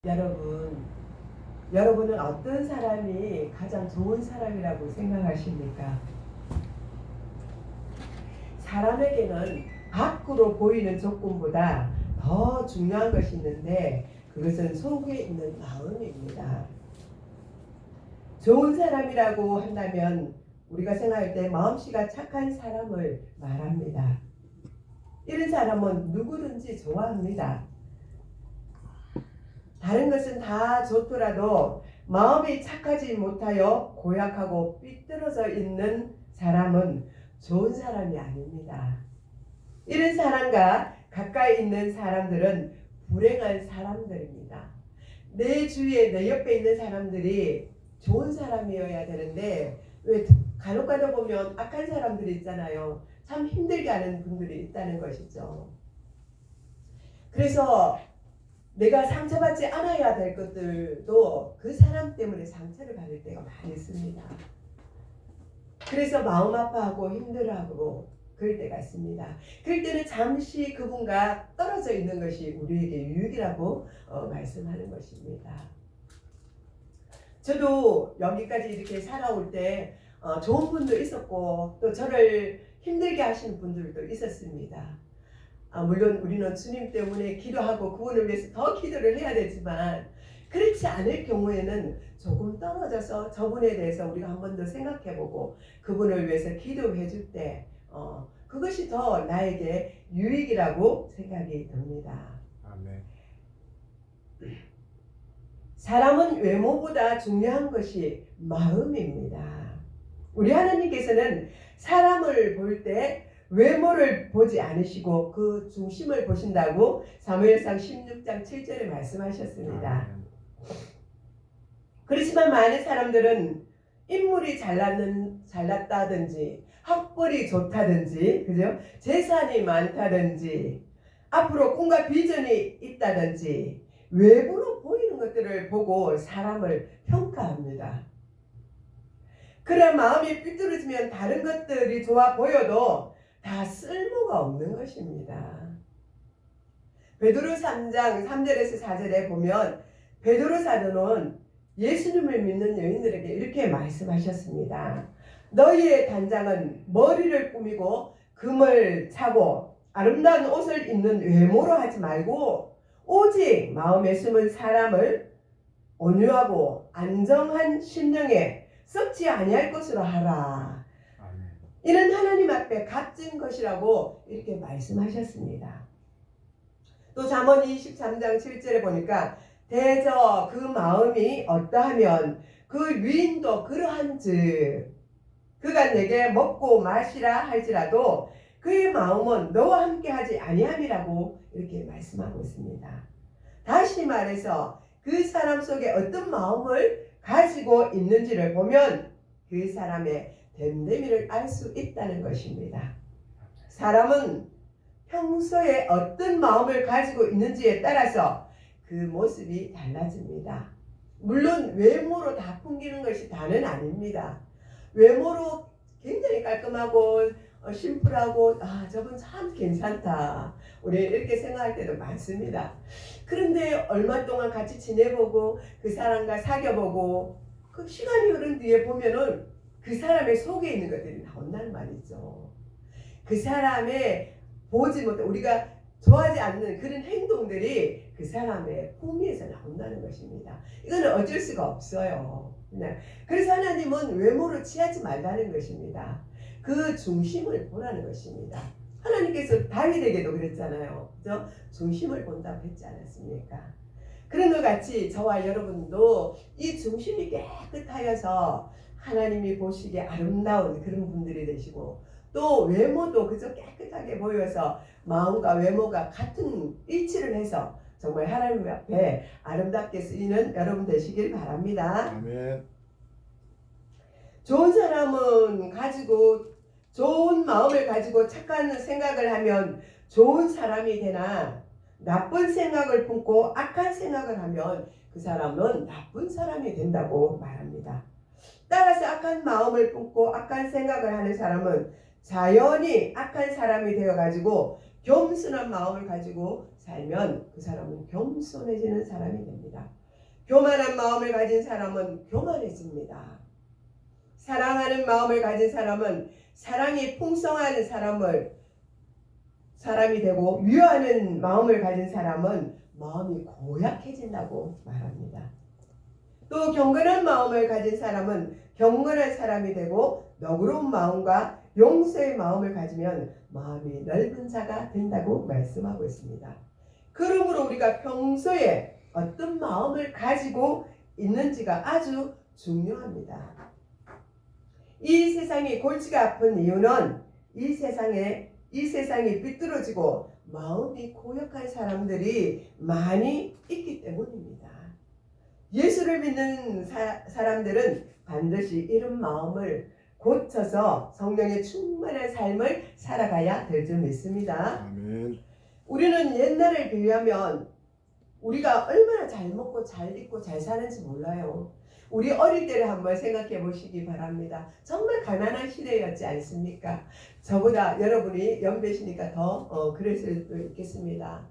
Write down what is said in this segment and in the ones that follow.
여러분, 여러분은 어떤 사람이 가장 좋은 사람이라고 생각하십니까? 사람에게는 밖으로 보이는 조건보다 더 중요한 것이 있는데 그것은 속에 있는 마음입니다. 좋은 사람이라고 한다면 우리가 생각할 때 마음씨가 착한 사람을 말합니다. 이런 사람은 누구든지 좋아합니다. 다른 것은 다 좋더라도 마음이 착하지 못하여 고약하고 삐뚤어져 있는 사람은 좋은 사람이 아닙니다. 이런 사람과 가까이 있는 사람들은 불행한 사람들입니다. 내 주위에 내 옆에 있는 사람들이 좋은 사람이어야 되는데 왜 간혹 가다 보면 악한 사람들이 있잖아요. 참 힘들게 하는 분들이 있다는 것이죠. 그래서 내가 상처받지 않아야 될 것들도 그 사람 때문에 상처를 받을 때가 많이 있습니다. 그래서 마음 아파하고 힘들어하고 그럴 때가 있습니다. 그럴 때는 잠시 그분과 떨어져 있는 것이 우리에게 유익이라고 말씀하는 것입니다. 저도 여기까지 이렇게 살아올 때 좋은 분도 있었고 또 저를 힘들게 하시는 분들도 있었습니다. 물론 우리는 주님 때문에 기도하고 그분을 위해서 더 기도를 해야 되지만 그렇지 않을 경우에는 조금 떨어져서 저분에 대해서 우리가 한 번 더 생각해보고 그분을 위해서 기도해 줄 때 그것이 더 나에게 유익이라고 생각이 듭니다. 아멘. 사람은 외모보다 중요한 것이 마음입니다. 우리 하나님께서는 사람을 볼 때 외모를 보지 않으시고 그 중심을 보신다고 사무엘상 16장 7절에 말씀하셨습니다. 그렇지만 많은 사람들은 인물이 잘났다든지 학벌이 좋다든지 그죠? 재산이 많다든지 앞으로 꿈과 비전이 있다든지 외부로 보이는 것들을 보고 사람을 평가합니다. 그래 마음이 삐뚤어지면 다른 것들이 좋아 보여도 다 쓸모가 없는 것입니다. 베드로 3장 3절에서 4절에 보면 베드로 사도는 예수님을 믿는 여인들에게 이렇게 말씀하셨습니다. 너희의 단장은 머리를 꾸미고 금을 차고 아름다운 옷을 입는 외모로 하지 말고 오직 마음에 숨은 사람을 온유하고 안정한 심령에 썩지 아니할 것으로 하라. 이는 하나님 앞에 값진 것이라고 이렇게 말씀하셨습니다. 또 잠언 23장 7절에 보니까 대저 그 마음이 어떠하면 그 위인도 그러한즉 그가 내게 먹고 마시라 할지라도 그의 마음은 너와 함께 하지 아니함이라고 이렇게 말씀하고 있습니다. 다시 말해서 그 사람 속에 어떤 마음을 가지고 있는지를 보면 그 사람의 됨됨이를 알 수 있다는 것입니다. 사람은 평소에 어떤 마음을 가지고 있는지에 따라서 그 모습이 달라집니다. 물론 외모로 다 풍기는 것이 다는 아닙니다. 외모로 굉장히 깔끔하고 심플하고 저분 참 괜찮다 우리 이렇게 생각할 때도 많습니다. 그런데 얼마 동안 같이 지내보고 그 사람과 사귀어보고 그 시간이 흐른 뒤에 보면은 그 사람의 속에 있는 것들이 나온다는 말이죠. 그 사람의 보지 못해 우리가 좋아하지 않는 그런 행동들이 그 사람의 품위에서 나온다는 것입니다. 이거는 어쩔 수가 없어요. 그래서 하나님은 외모를 취하지 말라는 것입니다. 그 중심을 보라는 것입니다. 하나님께서 다윗에게도 그랬잖아요. 그죠? 중심을 본다고 했지 않았습니까? 그런 것 같이 저와 여러분도 이 중심이 깨끗하여서 하나님이 보시기에 아름다운 그런 분들이 되시고 또 외모도 그저 깨끗하게 보여서 마음과 외모가 같은 일치를 해서 정말 하나님 앞에 아름답게 쓰이는 여러분 되시길 바랍니다. 아멘. 좋은 사람은 좋은 마음을 가지고 착한 생각을 하면 좋은 사람이 되나 나쁜 생각을 품고 악한 생각을 하면 그 사람은 나쁜 사람이 된다고 말합니다. 따라서 악한 마음을 품고 악한 생각을 하는 사람은 자연히 악한 사람이 되어가지고 겸손한 마음을 가지고 살면 그 사람은 겸손해지는 사람이 됩니다. 교만한 마음을 가진 사람은 교만해집니다. 사랑하는 마음을 가진 사람은 사랑이 풍성한 사람이 되고, 위로하는 마음을 가진 사람은 마음이 고약해진다고 말합니다. 또 경건한 마음을 가진 사람은 경건한 사람이 되고, 너그러운 마음과 용서의 마음을 가지면 마음이 넓은 자가 된다고 말씀하고 있습니다. 그러므로 우리가 평소에 어떤 마음을 가지고 있는지가 아주 중요합니다. 이 세상이 골치가 아픈 이유는 이 세상이 삐뚤어지고 마음이 고역한 사람들이 많이 있기 때문입니다. 예수를 믿는 사람들은 반드시 이런 마음을 고쳐서 성령의 충만한 삶을 살아가야 될 줄 믿습니다. 아멘. 우리는 옛날을 비유하면 우리가 얼마나 잘 먹고 잘 입고 잘 사는지 몰라요. 우리 어릴 때를 한번 생각해 보시기 바랍니다. 정말 가난한 시대였지 않습니까? 저보다 여러분이 연배시니까 더 그럴 수도 있겠습니다.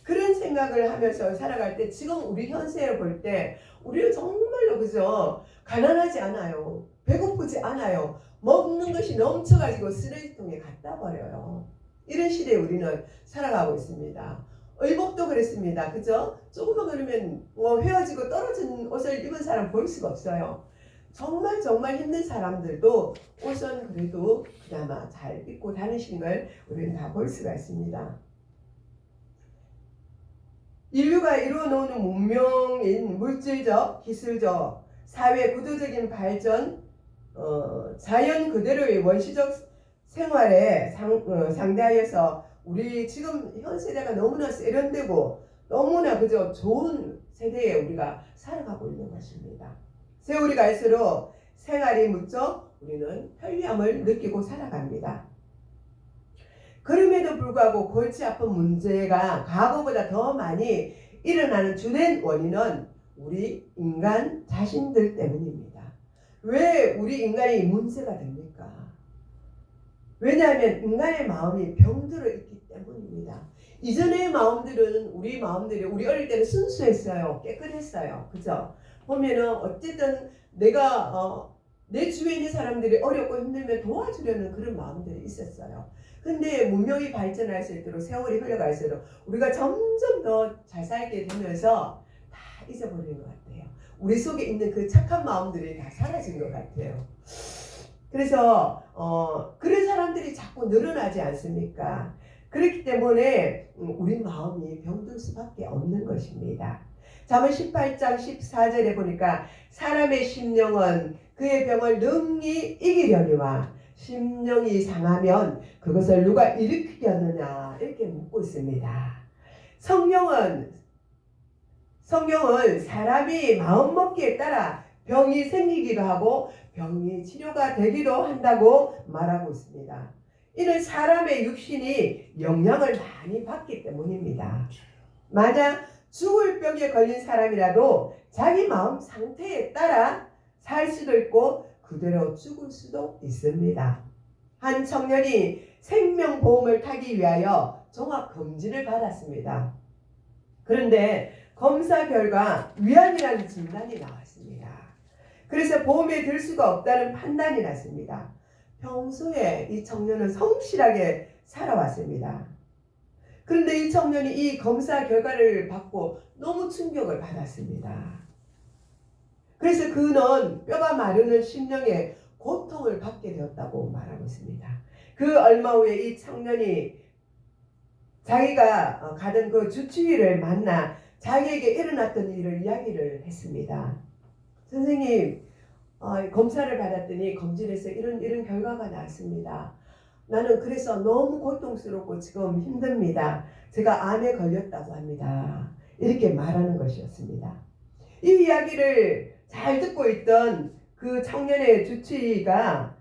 그런 생각을 하면서 살아갈 때 지금 우리 현세를 볼 때 우리는 정말로 그죠? 가난하지 않아요. 배고프지 않아요. 먹는 것이 넘쳐가지고 쓰레기통에 갖다 버려요. 이런 시대에 우리는 살아가고 있습니다. 의복도 그랬습니다. 그죠? 조금만 그러면 헤어지고 떨어진 옷을 입은 사람 볼 수가 없어요. 정말 힘든 사람들도 옷은 그래도 그나마 잘 입고 다니시는 걸 우리는 다 볼 수가 있습니다. 인류가 이루어놓은 문명인 물질적, 기술적, 사회 구조적인 발전, 자연 그대로의 원시적 생활에 상대하여서 우리 지금 현 세대가 너무나 세련되고 너무나 그저 좋은 세대에 우리가 살아가고 있는 것입니다. 세월이 갈수록 생활이 무척 우리는 편리함을 느끼고 살아갑니다. 그럼에도 불구하고 골치 아픈 문제가 과거보다 더 많이 일어나는 주된 원인은 우리 인간 자신들 때문입니다. 왜 우리 인간이 문제가 됩니까? 왜냐하면 인간의 마음이 병들어 있기 때문입니다. 이전의 마음들은 우리 어릴 때는 순수했어요. 깨끗했어요. 그죠? 보면은 어쨌든 내가 내 주위에 있는 사람들이 어렵고 힘들면 도와주려는 그런 마음들이 있었어요. 근데 문명이 발전할수록 세월이 흘러갈수록 우리가 점점 더 잘 살게 되면서 다 잊어버리는 것 같아요. 우리 속에 있는 그 착한 마음들이 다 사라진 것 같아요. 그래서 그런 사람들이 자꾸 늘어나지 않습니까? 그렇기 때문에 우리 마음이 병들 수밖에 없는 것입니다. 잠언 18장 14절에 보니까 사람의 심령은 그의 병을 능히 이기려니와 심령이 상하면 그것을 누가 일으키겠느냐 이렇게 묻고 있습니다. 성경은 사람이 마음먹기에 따라 병이 생기기도 하고 병이 치료가 되기도 한다고 말하고 있습니다. 이는 사람의 육신이 영향을 많이 받기 때문입니다. 만약 죽을 병에 걸린 사람이라도 자기 마음 상태에 따라 살 수도 있고 그대로 죽을 수도 있습니다. 한 청년이 생명보험을 타기 위하여 종합검진을 받았습니다. 그런데 검사 결과 위암이라는 진단이 나왔습니다. 그래서 보험에 들 수가 없다는 판단이 났습니다. 평소에 이 청년은 성실하게 살아왔습니다. 그런데 이 청년이 이 검사 결과를 받고 너무 충격을 받았습니다. 그래서 그는 뼈가 마르는 심령에 고통을 받게 되었다고 말하고 있습니다. 그 얼마 후에 이 청년이 자기가 가던 그 주치의를 만나 자기에게 일어났던 일을 이야기를 했습니다. 선생님, 검사를 받았더니 검진에서 이런 결과가 나왔습니다. 나는 그래서 너무 고통스럽고 지금 힘듭니다. 제가 암에 걸렸다고 합니다. 이렇게 말하는 것이었습니다. 이 이야기를 잘 듣고 있던 그 청년의 주치의가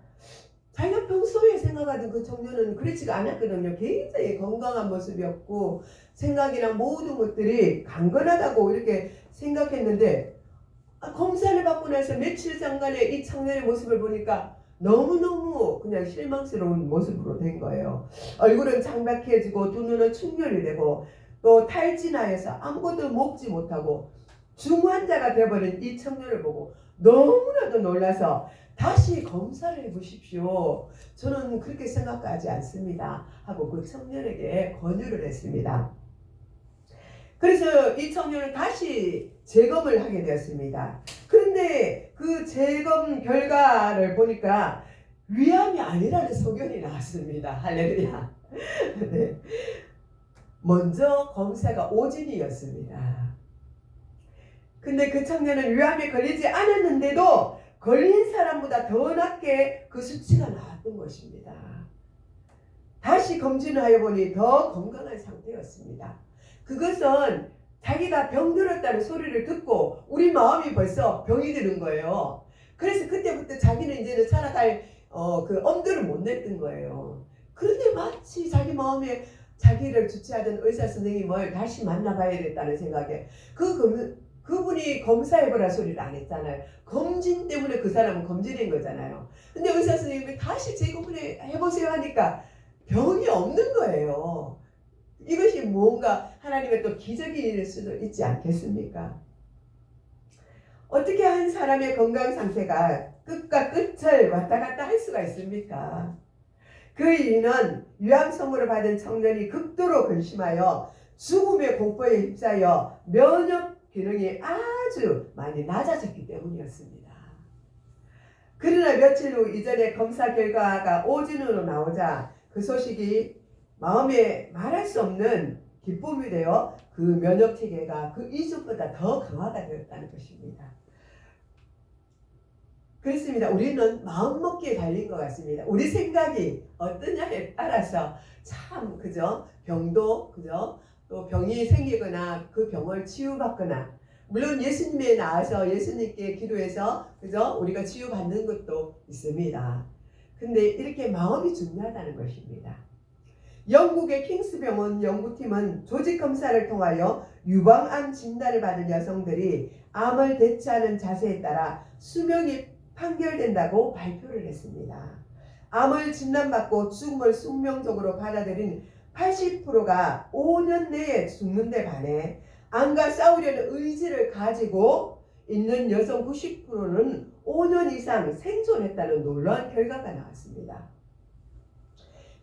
자기가 평소에 생각하던 그 청년은 그렇지가 않았거든요. 굉장히 건강한 모습이었고 생각이나 모든 것들이 강건하다고 이렇게 생각했는데 검사를 받고 나서 며칠 상간에 이 청년의 모습을 보니까 너무너무 그냥 실망스러운 모습으로 된 거예요. 얼굴은 창백해지고 두 눈은 충혈이 되고 또 탈진하여서 아무것도 먹지 못하고 중환자가 되어버린 이 청년을 보고 너무나도 놀라서 다시 검사를 해보십시오. 저는 그렇게 생각하지 않습니다. 하고 그 청년에게 권유를 했습니다. 그래서 이 청년은 다시 재검을 하게 되었습니다. 그런데 그 재검 결과를 보니까 위암이 아니라는 소견이 나왔습니다. 할렐루야. 네. 먼저 검사가 오진이었습니다. 근데 그 청년은 위암에 걸리지 않았는데도 걸린 사람보다 더 낮게 그 수치가 나왔던 것입니다. 다시 검진을 하여 보니 더 건강한 상태였습니다. 그것은 자기가 병들었다는 소리를 듣고 우리 마음이 벌써 병이 드는 거예요. 그래서 그때부터 자기는 이제는 살아갈 그 엄두를 못 냈던 거예요. 그런데 마치 자기 마음에 자기를 주치하던 의사 선생님을 다시 만나봐야 겠다는 생각에 그분이 검사해보라 소리를 안 했잖아요. 검진 때문에 그 사람은 검진인 거잖아요. 근데 의사 선생님이 다시 재검을 해보세요 하니까 병이 없는 거예요. 이것이 뭔가 하나님의 또 기적일 수도 있지 않겠습니까? 어떻게 한 사람의 건강 상태가 끝과 끝을 왔다 갔다 할 수가 있습니까? 그 이유는 위암 선고를 받은 청년이 극도로 근심하여 죽음의 공포에 휩싸여 면역 기능이 아주 많이 낮아졌기 때문이었습니다. 그러나 며칠 후 이전에 검사 결과가 오진으로 나오자 그 소식이 마음에 말할 수 없는 기쁨이 되어 그 면역 체계가 그 이전보다 더 강화가 되었다는 것입니다. 그렇습니다. 우리는 마음먹기에 달린 것 같습니다. 우리 생각이 어떠냐에 따라서 참 그죠? 병도 그죠? 또 병이 생기거나 그 병을 치유받거나 물론 예수님에 나와서 예수님께 기도해서 그죠? 우리가 치유받는 것도 있습니다. 근데 이렇게 마음이 중요하다는 것입니다. 영국의 킹스병원 연구팀은 조직검사를 통하여 유방암 진단을 받은 여성들이 암을 대처하는 자세에 따라 수명이 판결된다고 발표를 했습니다. 암을 진단받고 죽음을 숙명적으로 받아들인 80%가 5년 내에 죽는 데 반해 암과 싸우려는 의지를 가지고 있는 여성 90%는 5년 이상 생존했다는 놀라운 결과가 나왔습니다.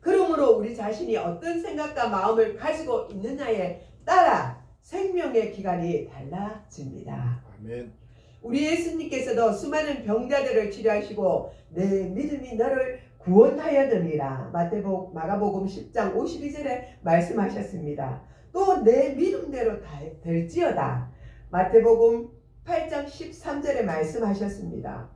그러므로 우리 자신이 어떤 생각과 마음을 가지고 있느냐에 따라 생명의 기간이 달라집니다. 아멘. 우리 예수님께서도 수많은 병자들을 치료하시고 내 믿음이 너를 구원하여느니라 마가복음 10장 52절에 말씀하셨습니다. 또 내 믿음대로 될지어다 마태복음 8장 13절에 말씀하셨습니다.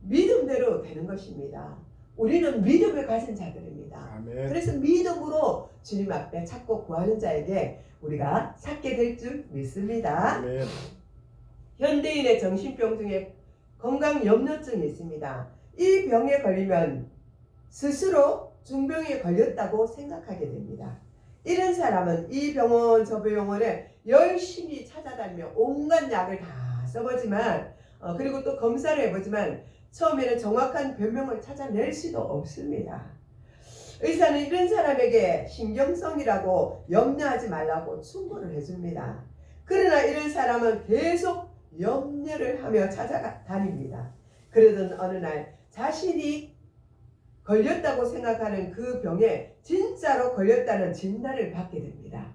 믿음대로 되는 것입니다. 우리는 믿음을 가진 자들입니다. 아멘. 그래서 믿음으로 주님 앞에 찾고 구하는 자에게 우리가 찾게 될 줄 믿습니다. 아멘. 현대인의 정신병 중에 건강염려증이 있습니다. 이 병에 걸리면 스스로 중병에 걸렸다고 생각하게 됩니다. 이런 사람은 이 병원 저 병원에 열심히 찾아다니며 온갖 약을 다 써보지만 그리고 또 검사를 해보지만 처음에는 정확한 변명을 찾아낼 수도 없습니다. 의사는 이런 사람에게 신경성이라고 염려하지 말라고 충고를 해줍니다. 그러나 이런 사람은 계속 염려를 하며 찾아다닙니다. 그러던 어느 날 자신이 걸렸다고 생각하는 그 병에 진짜로 걸렸다는 진단을 받게 됩니다.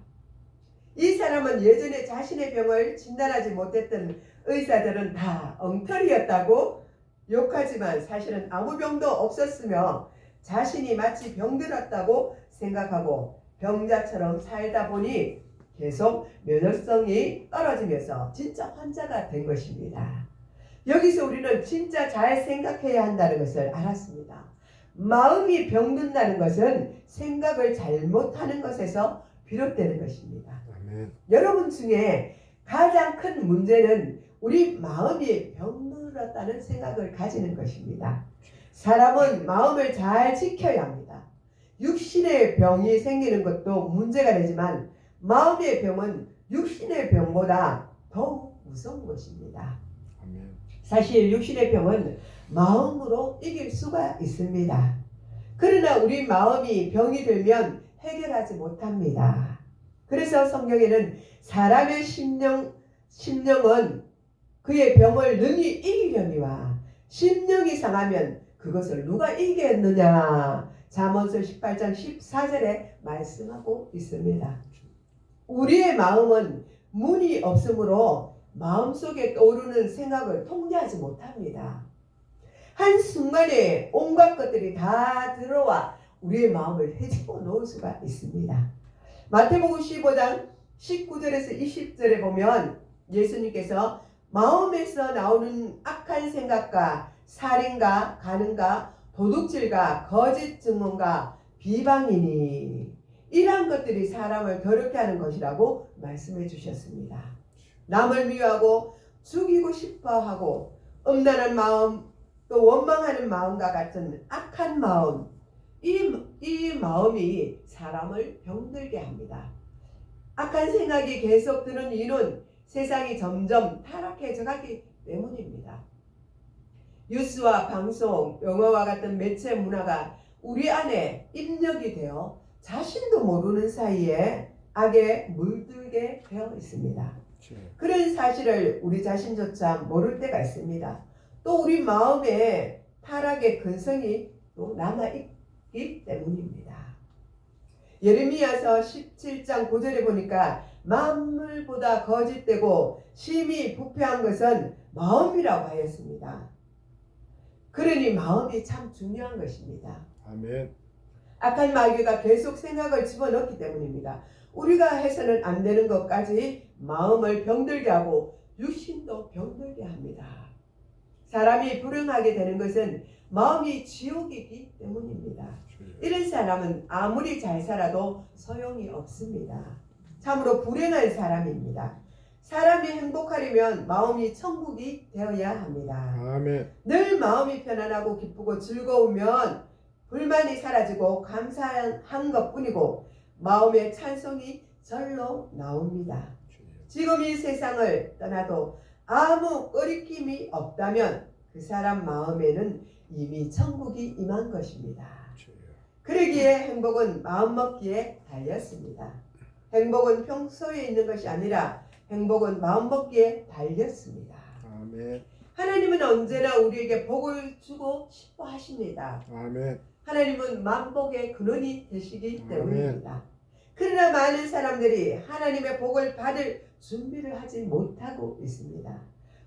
이 사람은 예전에 자신의 병을 진단하지 못했던 의사들은 다 엉터리였다고 욕하지만 사실은 아무 병도 없었으며 자신이 마치 병들었다고 생각하고 병자처럼 살다 보니 계속 면역성이 떨어지면서 진짜 환자가 된 것입니다. 여기서 우리는 진짜 잘 생각해야 한다는 것을 알았습니다. 마음이 병든다는 것은 생각을 잘못하는 것에서 비롯되는 것입니다. 아멘. 여러분 중에 가장 큰 문제는 우리 마음이 병들었다는 생각을 가지는 것입니다. 사람은 마음을 잘 지켜야 합니다. 육신의 병이 생기는 것도 문제가 되지만 마음의 병은 육신의 병보다 더욱 무서운 것입니다. 아멘. 사실 육신의 병은 마음으로 이길 수가 있습니다. 그러나 우리 마음이 병이 되면 해결하지 못합니다. 그래서 성경에는 사람의 심령은 그의 병을 능히 이기려니와 심령이 상하면 그것을 누가 이기겠느냐. 잠언서 18장 14절에 말씀하고 있습니다. 우리의 마음은 문이 없으므로 마음속에 떠오르는 생각을 통제하지 못합니다. 한순간에 온갖 것들이 다 들어와 우리의 마음을 헤집어 놓을 수가 있습니다. 마태복음 15장 19절에서 20절에 보면 예수님께서 마음에서 나오는 악한 생각과 살인과 간음과 도둑질과 거짓 증언과 비방이니 이러한 것들이 사람을 더럽게 하는 것이라고 말씀해 주셨습니다. 남을 미워하고 죽이고 싶어하고 음란한 마음 또 원망하는 마음과 같은 악한 마음 이 마음이 사람을 병들게 합니다. 악한 생각이 계속 드는 이유는 세상이 점점 타락해져 가기 때문입니다. 뉴스와 방송, 영화와 같은 매체 문화가 우리 안에 입력이 되어 자신도 모르는 사이에 악에 물들게 되어 있습니다. 그런 사실을 우리 자신조차 모를 때가 있습니다. 또 우리 마음에 타락의 근성이 또 남아있기 때문입니다. 예레미야서 17장 9절에 보니까 만물보다 거짓되고 심히 부패한 것은 마음이라고 하였습니다. 그러니 마음이 참 중요한 것입니다. 아멘. 악한 마귀가 계속 생각을 집어넣기 때문입니다. 우리가 해서는 안 되는 것까지 마음을 병들게 하고 육신도 병들게 합니다. 사람이 불행하게 되는 것은 마음이 지옥이기 때문입니다. 이런 사람은 아무리 잘 살아도 소용이 없습니다. 참으로 불행한 사람입니다. 사람이 행복하려면 마음이 천국이 되어야 합니다. 아멘. 늘 마음이 편안하고 기쁘고 즐거우면 불만이 사라지고 감사한 것뿐이고 마음의 찬송이 절로 나옵니다. 지금 이 세상을 떠나도 아무 꺼리낌이 없다면 그 사람 마음에는 이미 천국이 임한 것입니다. 그러기에 행복은 마음먹기에 달렸습니다. 행복은 평소에 있는 것이 아니라 행복은 마음먹기에 달렸습니다. 아멘. 하나님은 언제나 우리에게 복을 주고 싶어 하십니다. 아멘. 하나님은 만복의 근원이 되시기 때문입니다. 그러나 많은 사람들이 하나님의 복을 받을 준비를 하지 못하고 있습니다.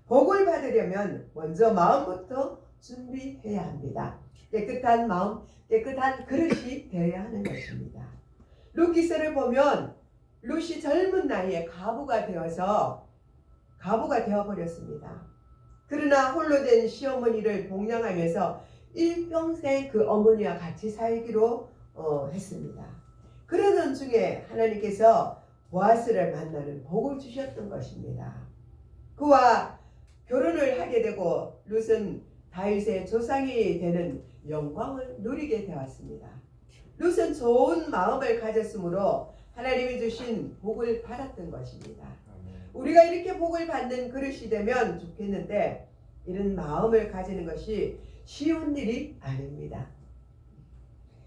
복을 받으려면 먼저 마음부터 준비해야 합니다. 깨끗한 마음, 깨끗한 그릇이 되어야 하는 것입니다. 룻기서를 보면 룻이 젊은 나이에 가부가 되어버렸습니다. 그러나 홀로 된 시어머니를 봉양하면서 일평생 그 어머니와 같이 살기로 했습니다. 그러던 중에 하나님께서 보아스를 만나는 복을 주셨던 것입니다. 그와 결혼을 하게 되고 룻은 다윗의 조상이 되는 영광을 누리게 되었습니다. 룻은 좋은 마음을 가졌으므로 하나님이 주신 복을 받았던 것입니다. 우리가 이렇게 복을 받는 그릇이 되면 좋겠는데 이런 마음을 가지는 것이 쉬운 일이 아닙니다.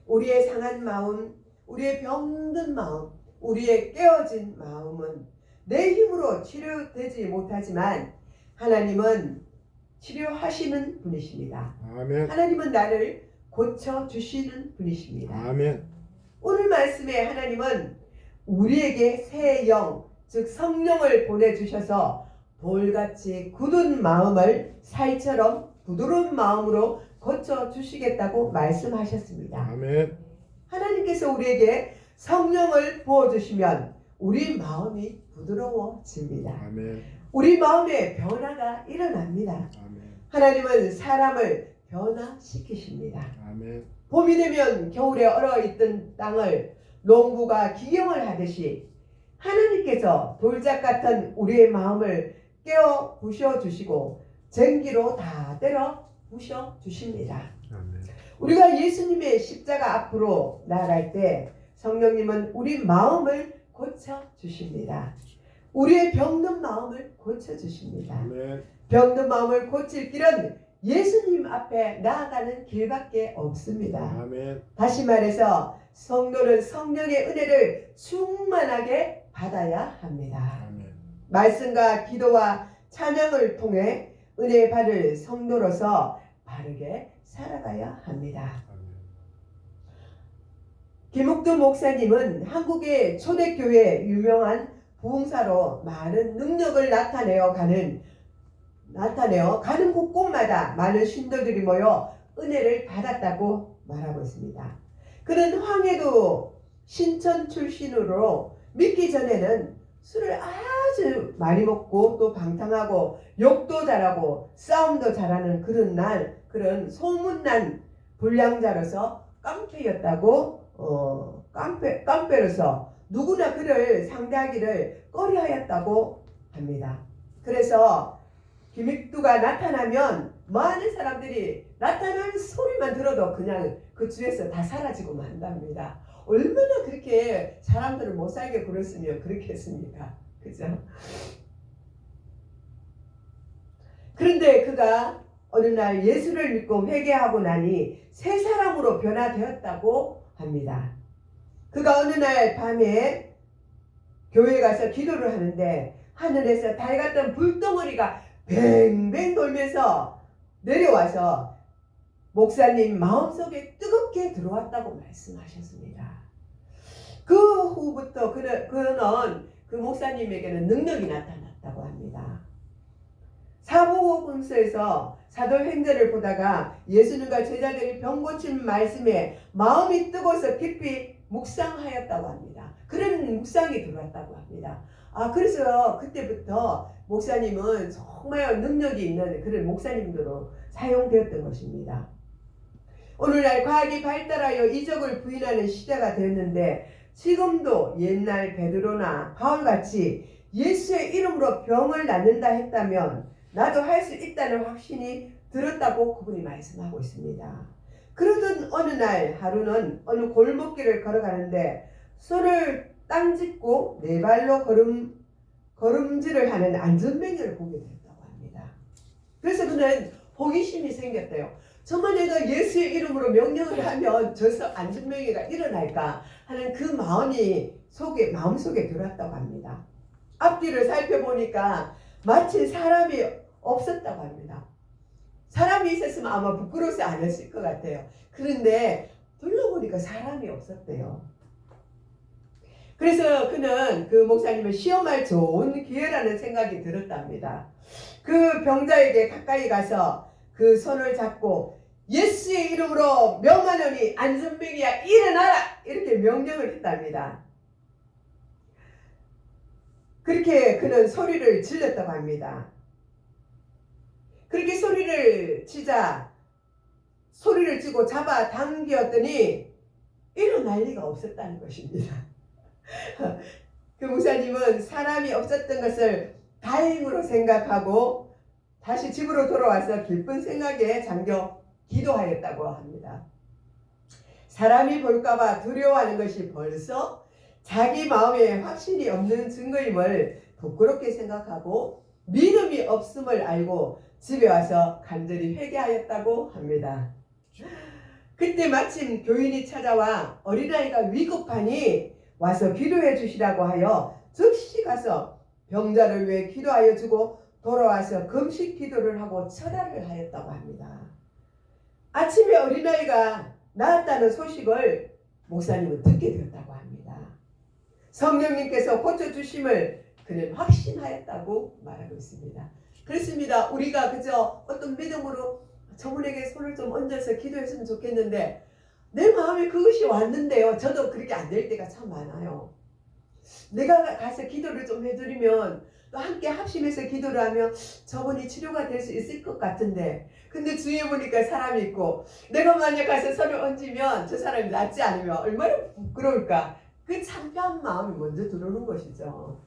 우리의 상한 마음, 우리의 병든 마음, 우리의 깨어진 마음은 내 힘으로 치료되지 못하지만 하나님은 치료하시는 분이십니다. 아멘. 하나님은 나를 고쳐주시는 분이십니다. 아멘. 오늘 말씀에 하나님은 우리에게 새 영, 즉 성령을 보내주셔서 돌같이 굳은 마음을 살처럼 부드러운 마음으로 고쳐주시겠다고 말씀하셨습니다. 아멘. 하나님께서 우리에게 성령을 부어주시면 우리 마음이 부드러워집니다. 아멘. 우리 마음에 변화가 일어납니다. 아멘. 하나님은 사람을 변화시키십니다. 아멘. 봄이 되면 겨울에 얼어있던 땅을 농부가 기경을 하듯이 하나님께서 돌짝 같은 우리의 마음을 깨어 부셔주시고 전기로 다 때려 부셔주십니다. 아멘. 우리가 예수님의 십자가 앞으로 나아갈 때 성령님은 우리 마음을 고쳐주십니다. 우리의 병든 마음을 고쳐주십니다. 아멘. 병든 마음을 고칠 길은 예수님 앞에 나아가는 길밖에 없습니다. 아멘. 다시 말해서 성도는 성령의 은혜를 충만하게 받아야 합니다. 아멘. 말씀과 기도와 찬양을 통해 은혜 받을 성도로서 바르게 살아가야 합니다. 아멘. 김욱두 목사님은 한국의 초대교회 유명한 부흥사로 많은 능력을 나타내어 가는 곳곳마다 많은 신도들이 모여 은혜를 받았다고 말하고 있습니다. 그는 황해도 신천 출신으로 믿기 전에는 술을 아주 많이 먹고 또 방탕하고 욕도 잘하고 싸움도 잘하는 그런 소문난 불량자로서 깡패였다고 깡패로서 누구나 그를 상대하기를 꺼려하였다고 합니다. 그래서 김익두가 나타나면 많은 사람들이 나타나는 소리만 들어도 그냥 그 주에서 다 사라지고 만답니다. 얼마나 그렇게 사람들을 못 살게 굴었으면 그렇게 했습니까? 그죠? 그런데 그가 어느 날 예수를 믿고 회개하고 나니 새 사람으로 변화되었다고 합니다. 그가 어느 날 밤에 교회에 가서 기도를 하는데 하늘에서 달 같은 불덩어리가 뱅뱅 돌면서 내려와서 목사님 마음속에 뜨겁게 들어왔다고 말씀하셨습니다. 그 후부터 그는 그 목사님에게는 능력이 나타났다고 합니다. 사복음서에서 사도행전을 보다가 예수님과 제자들이 병 고친 말씀에 마음이 뜨거워서 깊이 묵상하였다고 합니다. 그런 묵상이 들어왔다고 합니다. 그래서 그때부터 목사님은 정말 능력이 있는 그런 목사님들로 사용되었던 것입니다. 오늘날 과학이 발달하여 이적을 부인하는 시대가 되었는데 지금도 옛날 베드로나 바울같이 예수의 이름으로 병을 낫는다 했다면 나도 할 수 있다는 확신이 들었다고 그분이 말씀하고 있습니다. 그러던 어느 날 하루는 어느 골목길을 걸어가는데 손을 땅 짚고 네 발로 걸음질을 하는 안전뱅이를 보게 됐다고 합니다. 그래서 그는 호기심이 생겼대요. 저만 해도 예수의 이름으로 명령을 하면 저 안전뱅이가 일어날까 하는 그 마음속에 들어왔다고 합니다. 앞뒤를 살펴보니까 마치 사람이 없었다고 합니다. 사람이 있었으면 아마 부끄러워서 안 했을 것 같아요. 그런데 둘러보니까 사람이 없었대요. 그래서 그는 그 목사님을 시험할 좋은 기회라는 생각이 들었답니다. 그 병자에게 가까이 가서 그 손을 잡고 예수의 이름으로 명하노니 안전뱅이야 일어나라 이렇게 명령을 했답니다. 그렇게 그는 소리를 질렀다고 합니다. 그렇게 소리를 치고 잡아 당겼더니 일어날 리가 없었다는 것입니다. 그 목사님은 사람이 없었던 것을 다행으로 생각하고 다시 집으로 돌아와서 기쁜 생각에 잠겨 기도하였다고 합니다. 사람이 볼까봐 두려워하는 것이 벌써 자기 마음에 확신이 없는 증거임을 부끄럽게 생각하고 믿음이 없음을 알고 집에 와서 간절히 회개하였다고 합니다. 그때 마침 교인이 찾아와 어린아이가 위급하니 와서 기도해 주시라고 하여 즉시 가서 병자를 위해 기도하여 주고 돌아와서 금식 기도를 하고 철야를 하였다고 합니다. 아침에 어린아이가 나았다는 소식을 목사님은 듣게 되었다고 합니다. 성령님께서 고쳐주심을 그는 확신하였다고 말하고 있습니다. 그렇습니다. 우리가 그저 어떤 믿음으로 저분에게 손을 좀 얹어서 기도했으면 좋겠는데 내 마음에 그것이 왔는데요. 저도 그렇게 안 될 때가 참 많아요. 내가 가서 기도를 좀 해드리면 또 함께 합심해서 기도를 하면 저분이 치료가 될 수 있을 것 같은데 근데 주위에 보니까 사람이 있고 내가 만약 가서 손을 얹으면 저 사람이 낫지 않으면 얼마나 부끄러울까. 그 창피한 마음이 먼저 들어오는 것이죠.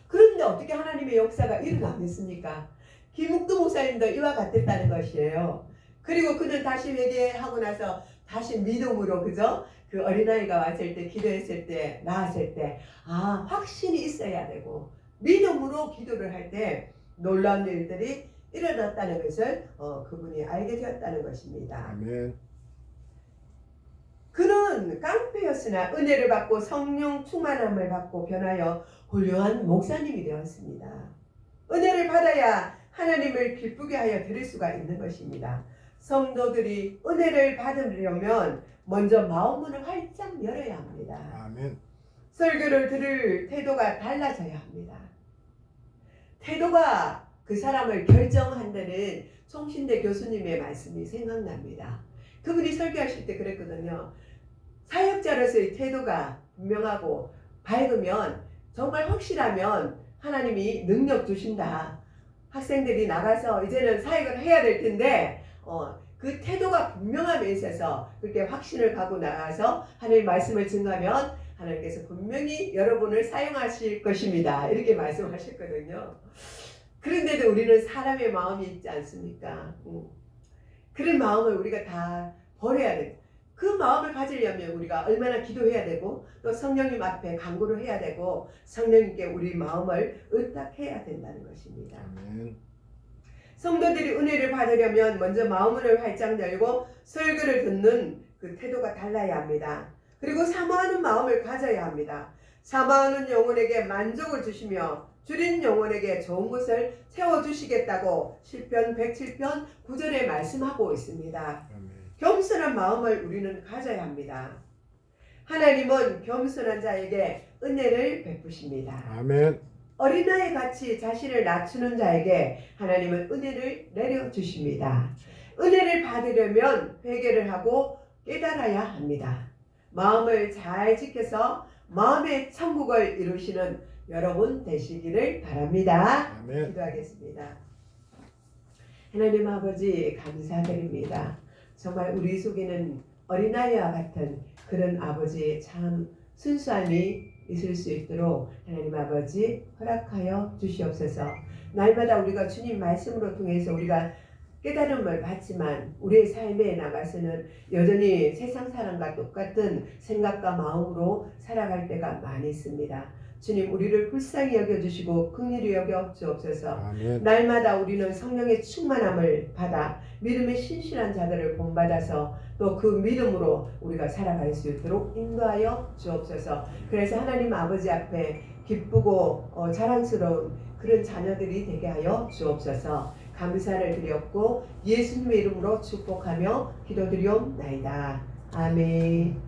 그런데 어떻게 하나님의 역사가 일어나겠습니까? 김욱두 목사님도 이와 같았다는 것이에요. 그리고 그는 다시 회개하고 나서 다시 믿음으로 그죠? 그 어린아이가 왔을 때, 기도했을 때, 나왔을 때, 확신이 있어야 되고, 믿음으로 기도를 할 때 놀라운 일들이 일어났다는 것을 그분이 알게 되었다는 것입니다. 아멘. 그는 깡패였으나 은혜를 받고 성령 충만함을 받고 변하여 훌륭한 목사님이 되었습니다. 은혜를 받아야 하나님을 기쁘게 하여 드릴 수가 있는 것입니다. 성도들이 은혜를 받으려면 먼저 마음문을 활짝 열어야 합니다. 아멘. 설교를 들을 태도가 달라져야 합니다. 태도가 그 사람을 결정한다는 송신대 교수님의 말씀이 생각납니다. 그분이 설교하실 때 그랬거든요. 사역자로서의 태도가 분명하고 밝으면, 정말 확실하면 하나님이 능력 주신다. 학생들이 나가서 이제는 사역을 해야 될 텐데 그 태도가 분명함에 있어서 그렇게 확신을 갖고 나가서 하나님의 말씀을 증거하면 하나님께서 분명히 여러분을 사용하실 것입니다. 이렇게 말씀하셨거든요. 그런데도 우리는 사람의 마음이 있지 않습니까? 그런 마음을 우리가 다 버려야 돼. 그 마음을 가지려면 우리가 얼마나 기도해야 되고, 또 성령님 앞에 간구를 해야 되고, 성령님께 우리 마음을 의탁해야 된다는 것입니다. 아멘. 성도들이 은혜를 받으려면 먼저 마음을 활짝 열고 설교를 듣는 그 태도가 달라야 합니다. 그리고 사모하는 마음을 가져야 합니다. 사모하는 영혼에게 만족을 주시며 줄인 영혼에게 좋은 것을 채워주시겠다고 시편 107편 9절에 말씀하고 있습니다. 아멘. 겸손한 마음을 우리는 가져야 합니다. 하나님은 겸손한 자에게 은혜를 베푸십니다. 아멘. 어린아이 같이 자신을 낮추는 자에게 하나님은 은혜를 내려주십니다. 은혜를 받으려면 회개를 하고 깨달아야 합니다. 마음을 잘 지켜서 마음의 천국을 이루시는 여러분 되시기를 바랍니다. 아멘. 기도하겠습니다. 하나님 아버지 감사드립니다. 정말 우리 속에는 어린아이와 같은 그런 아버지의 참 순수함이 있을 수 있도록 하나님 아버지 허락하여 주시옵소서. 날마다 우리가 주님 말씀으로 통해서 우리가 깨달음을 받지만 우리의 삶에 나가서는 여전히 세상 사람과 똑같은 생각과 마음으로 살아갈 때가 많이 있습니다. 주님 우리를 불쌍히 여겨주시고 긍휼히 여겨 주옵소서. 아멘. 날마다 우리는 성령의 충만함을 받아 믿음의 신실한 자들을 본받아서 또 그 믿음으로 우리가 살아갈 수 있도록 인도하여 주옵소서. 그래서 하나님 아버지 앞에 기쁘고 자랑스러운 그런 자녀들이 되게 하여 주옵소서. 감사를 드렸고 예수님의 이름으로 축복하며 기도드리옵나이다. 아멘.